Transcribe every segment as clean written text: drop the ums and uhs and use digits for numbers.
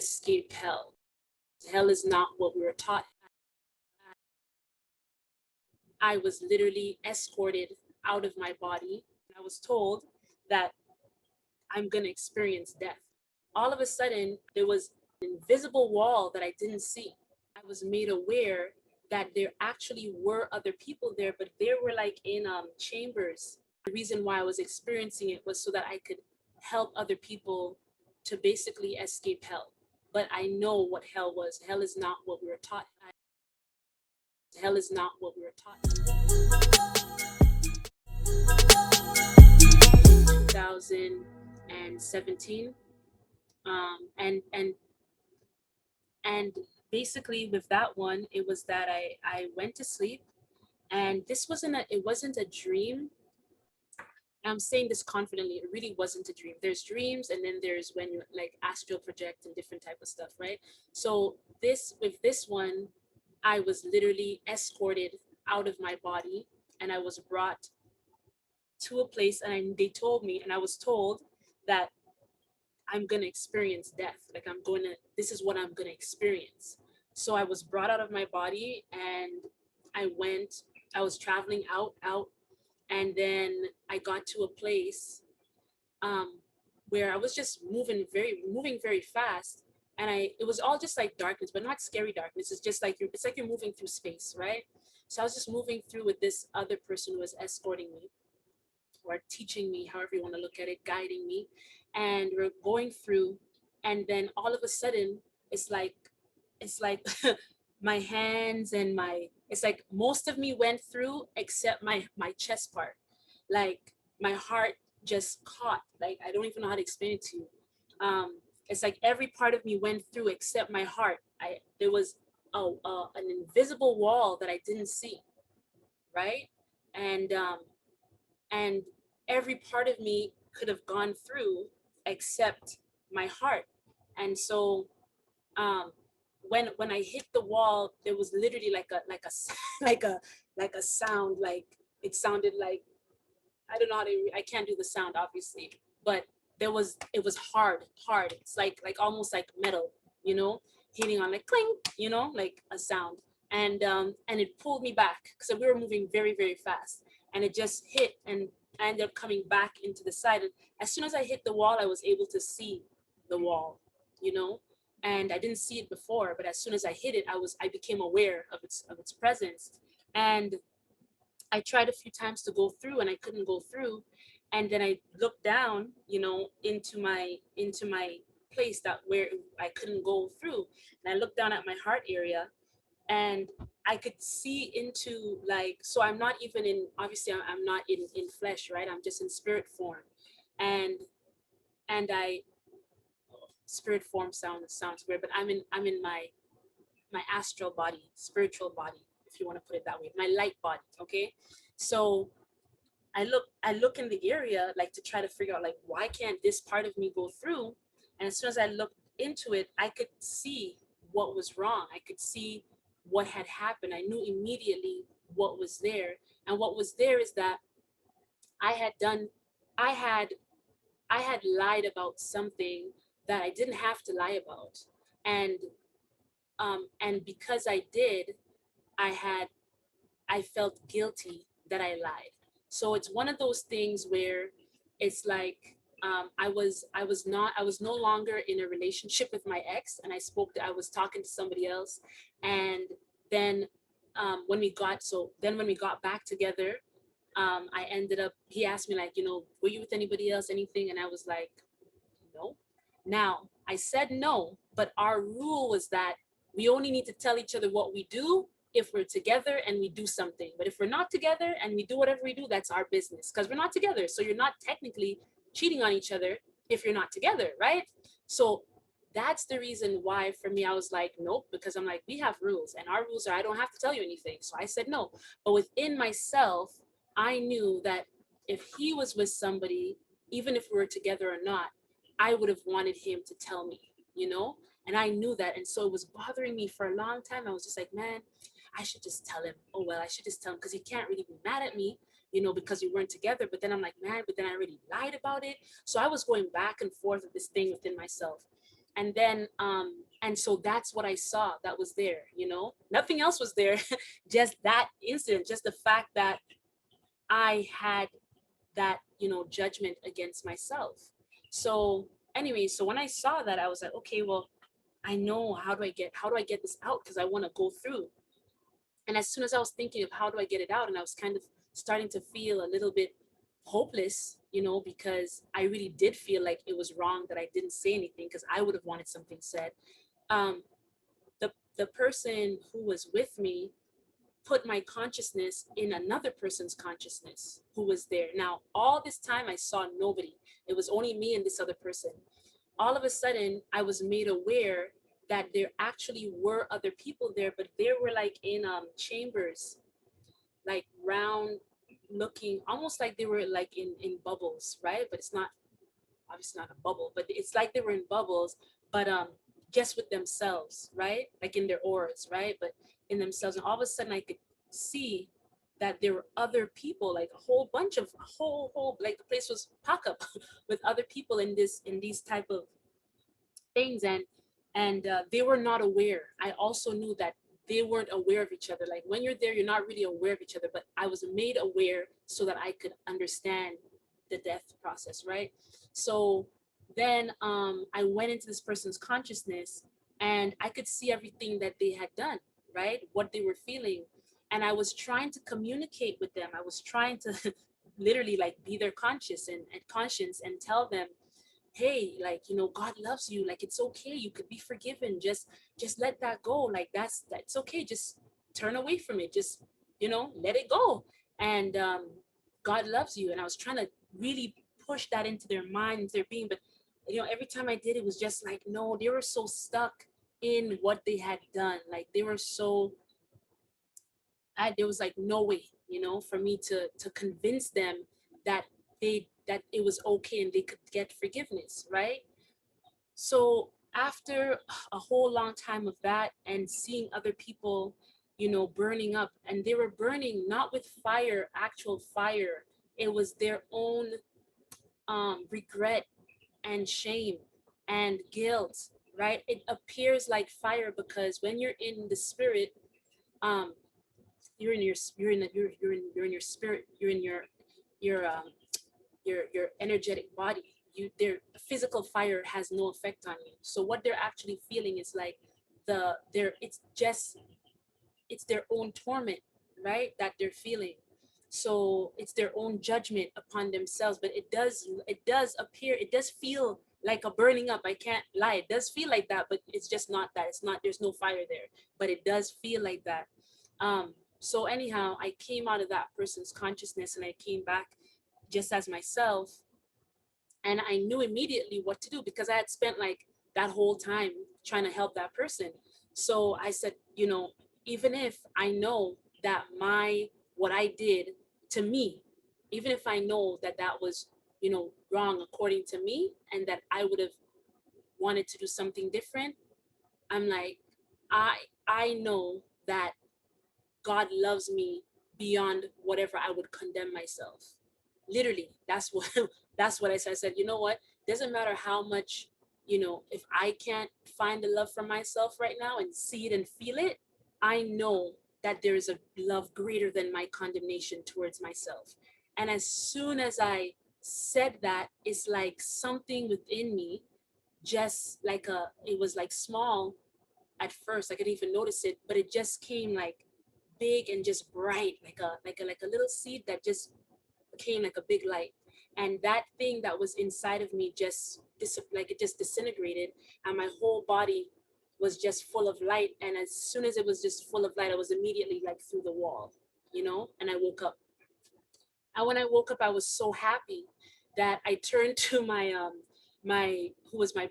escape hell. Hell is not what we were taught. I was literally escorted out of my body. I was told that I'm going to experience death. All of a sudden, there was an invisible wall that I didn't see. I was made aware that there actually were other people there, but they were like in chambers. The reason why I was experiencing it was so that I could help other people to basically escape hell. But I know what hell was. Hell is not what we were taught. Hell is not what we were taught. 2017, and basically with that one, it was that I went to sleep, and it wasn't a dream. I'm saying this confidently, it really wasn't a dream. There's dreams, and then there's when you like astral project and different type of stuff, right? So with this one, I was literally escorted out of my body, and I was brought to a place, and they told me, and I was told that I'm gonna experience death. Like this is what I'm gonna experience. So I was brought out of my body, and I was traveling out, and then I got to a place where I was just moving very fast, and it was all just like darkness, but not scary darkness. It's just like it's like you're moving through space, right? So I was just moving through with this other person who was escorting me, or teaching me, however you want to look at it, guiding me. And we're going through, and then all of a sudden, it's like my hands and it's like most of me went through except my chest part. Like my heart just caught. Like I don't even know how to explain it to you. It's like every part of me went through except my heart. There was an invisible wall that I didn't see, right? And and every part of me could have gone through except my heart. And so when I hit the wall, there was literally like a like a sound. Like it sounded like, I don't know how to, I can't do the sound obviously, but it was hard. It's like almost like metal, you know, hitting on like cling, you know, like a sound. And it pulled me back because we were moving very fast, and it just hit, and I ended up coming back into the side. And as soon as I hit the wall, I was able to see the wall, you know, and I didn't see it before, but as soon as I hit it, I became aware of its presence. And I tried a few times to go through, and I couldn't go through. And then I looked down, you know, into my place that where I couldn't go through. And I looked down at my heart area, and I could see into like, so I'm not even in, obviously I'm not in flesh, right? I'm just in spirit form. And I, spirit form sounds weird, but I'm in my astral body, spiritual body, if you want to put it that way, my light body. Okay. So I look in the area, like to try to figure out like, why can't this part of me go through? And as soon as I looked into it, I could see what was wrong. I could see what had happened. I knew immediately what was there. And what was there is that I had done, I had I had lied about something that I didn't have to lie about. And and because I did, I had I felt guilty that I lied. So it's one of those things where it's like, I was no longer in a relationship with my ex, and I was talking to somebody else. And then when we got back together, I ended up, he asked me like, you know, were you with anybody else, anything? And I was like, no. Now I said no, but our rule was that we only need to tell each other what we do if we're together and we do something. But if we're not together and we do whatever we do, that's our business, because we're not together. So you're not technically cheating on each other if you're not together, right? So that's the reason why for me I was like, nope, because I'm like, we have rules, and our rules are I don't have to tell you anything. So I said no. But within myself, I knew that if he was with somebody, even if we were together or not, I would have wanted him to tell me, you know? And I knew that. And so it was bothering me for a long time. I was just like, man, I should just tell him. Oh, well, I should just tell him because he can't really be mad at me, you know, because we weren't together. But then I'm like, man, but then I already lied about it. So I was going back and forth with this thing within myself. And then and so that's what I saw that was there, you know, nothing else was there. Just that incident, just the fact that I had that, you know, judgment against myself. So anyway, so when I saw that, I was like, okay, well, I know, how do I get this out, because I want to go through. And as soon as I was thinking of how do I get it out, and I was kind of starting to feel a little bit hopeless, you know, because I really did feel like it was wrong that I didn't say anything, because I would have wanted something said. um, the person who was with me put my consciousness in another person's consciousness who was there. Now, all this time I saw nobody. It was only me and this other person. All of a sudden, I was made aware that there actually were other people there, but they were like in chambers, like round looking, almost like they were like in bubbles, right? But it's not, obviously not a bubble, but it's like they were in bubbles, but just with themselves, right? Like in their auras, right? But in themselves. And all of a sudden I could see that there were other people, like a whole bunch of whole like the place was packed up with other people in these type of things. And they were not aware. I also knew that they weren't aware of each other. Like when you're there, you're not really aware of each other, but I was made aware so that I could understand the death process, right? So then I went into this person's consciousness, and I could see everything that they had done, right? What they were feeling. And I was trying to communicate with them. I was trying to literally like be their conscience and tell them, hey, like, you know, God loves you, like it's okay, you could be forgiven, just let that go, like that's okay, just turn away from it, just, you know, let it go. And God loves you. And I was trying to really push that into their mind, into their being. But you know, every time I did, it was just like, no, they were so stuck in what they had done. Like they were so, there was like no way, you know, for me to convince them that that it was okay and they could get forgiveness, right? So after a whole long time of that, and seeing other people, you know, burning up, and they were burning not with fire, actual fire, it was their own regret and shame and guilt, right? It appears like fire because when you're in the spirit, um, you're in your spirit, you're in your energetic body. You, their physical fire has no effect on you. So what they're actually feeling is like it's their own torment, right? That they're feeling. So it's their own judgment upon themselves. But it does appear, it does feel like a burning up. I can't lie, it does feel like that, but it's just not that. It's not, there's no fire there, but it does feel like that. So anyhow, I came out of that person's consciousness and I came back just as myself. And I knew immediately what to do because I had spent like that whole time trying to help that person. So I said, you know, even if I know that what I did to me, even if I know that that was, you know, wrong according to me, and that I would have wanted to do something different, I'm like, I I know that God loves me beyond whatever I would condemn myself. Literally, that's what that's what I said. I said, you know what? Doesn't matter how much, you know, if I can't find the love for myself right now and see it and feel it, I know that there is a love greater than my condemnation towards myself. And as soon as I said that, it's like something within me, just like it was like small at first. I couldn't even notice it, but it just came like big and just bright, like a little seed that just became like a big light. And that thing that was inside of me just like it just disintegrated, and my whole body was just full of light. And as soon as it was just full of light, I was immediately like through the wall, you know, and I woke up. And when I woke up, I was so happy that I turned to my who was my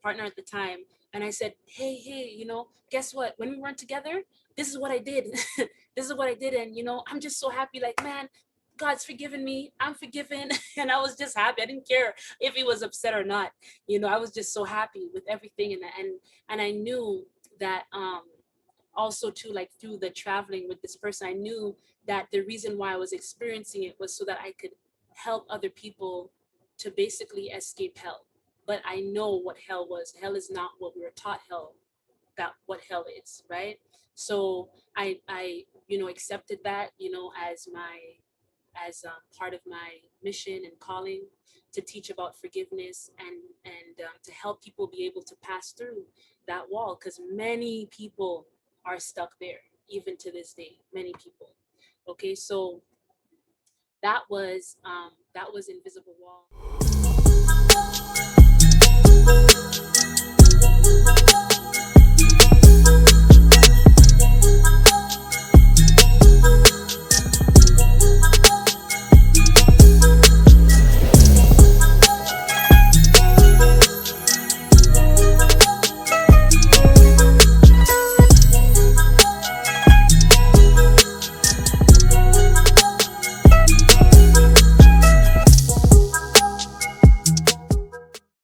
partner at the time, and I said, hey, you know, guess what? When we weren't together, this is what I did. This is what I did, and you know, I'm just so happy. Like, man, God's forgiven me. I'm forgiven, and I was just happy. I didn't care if he was upset or not. You know, I was just so happy with everything, and I knew that also too, like through the traveling with this person, I knew that the reason why I was experiencing it was so that I could help other people to basically escape hell. but I know what hell was. Hell is not what we were taught hell, that what hell is, right? So I accepted that, as my as part of my mission and calling, to teach about forgiveness, and to help people be able to pass through that wall, because many people are stuck there even to this day. Many people. Okay, so that was Invisible Wall.